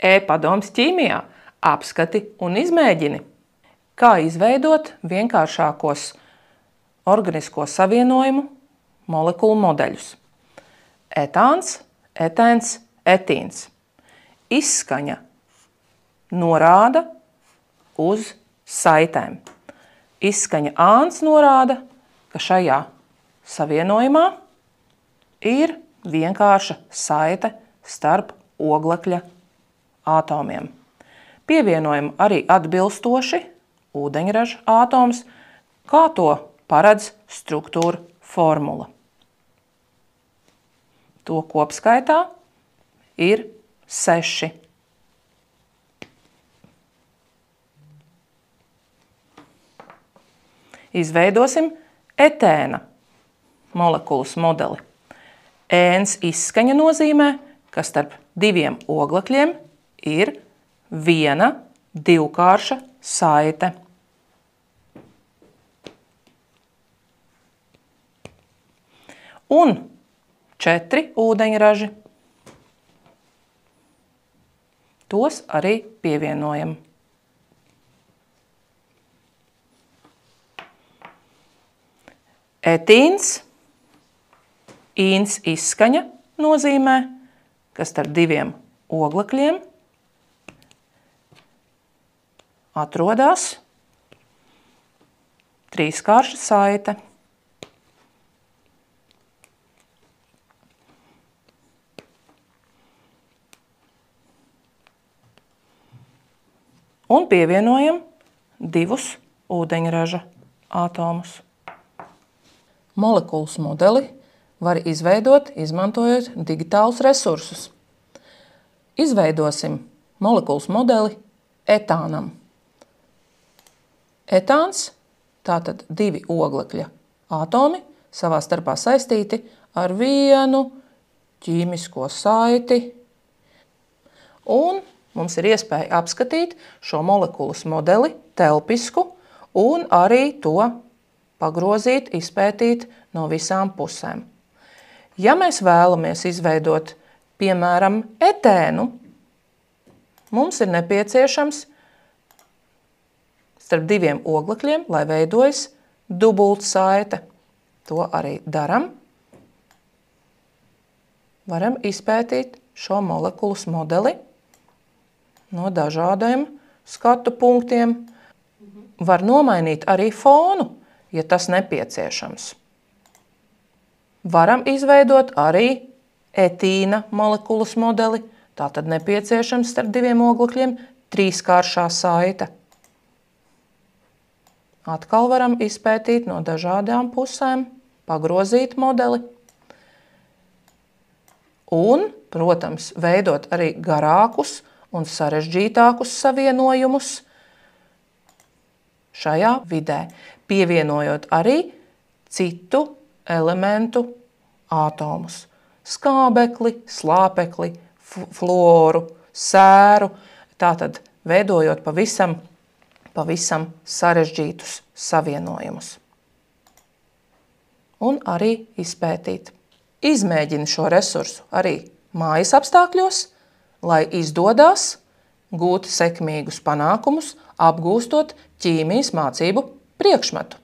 E-padoms ķīmijā apskati un izmēģini. Kā izveidot vienkāršākos organisko savienojumu molekulu modeļus. Etāns, etēns, etīns. Izskaņa norāda uz saitēm. Izskaņa āns norāda, ka šajā savienojumā ir vienkārša saite starp oglekļa ātomiem. Pievienojam arī atbilstoši ūdeņraža ātoms, kā to paredz struktūra formula. To kopskaitā ir 6. Izveidosim etēna molekulas modeli. Ēns izskaņa nozīmē, ka starp diviem oglekļiem ir viena divkārša saite. Un 4 ūdeņraži. Tos arī pievienojam. Etīns, īns izskaņa nozīmē, ka starp diviem oglekļiem atrodas trīskārša saite. Un pievienojam 2 ūdeņraža ātomus. Molekulas modeli var izveidot, izmantojot digitālus resursus. Izveidosim molekulas modeli etānam. Etāns, tātad 2 oglekļa ātomi, savā starpā saistīti ar vienu ķīmisko saiti. Un mums ir iespēja apskatīt šo molekulas modeli telpisku un arī to pagrozīt, izpētīt no visām pusēm. Ja mēs vēlamies izveidot, piemēram, etēnu, mums ir nepieciešams starp 2 oglekļiem, lai veidojas dubultsaite. To arī daram. Varam izpētīt šo molekulas modeli no dažādiem skatu punktiem. Var nomainīt arī fonu, ja tas nepieciešams. Varam izveidot arī etīna molekulas modeli, tātad nepieciešams starp 2 oglekļiem trīskāršā saite. Atkal varam izpētīt no dažādām pusēm, pagrozīt modeli. Un, protams, veidot arī garākus un sarežģītākus savienojumus šajā vidē, pievienojot arī citu elementu ātomus. Skābekli, slāpekli, fluoru, sēru, tātad veidojot pavisam sarežģītus savienojumus. Un arī izpētīt. Izmēģini šo resursu arī mājas apstākļos, lai izdodas gūt sekmīgus panākumus, apgūstot ķīmijas mācību priekšmetu.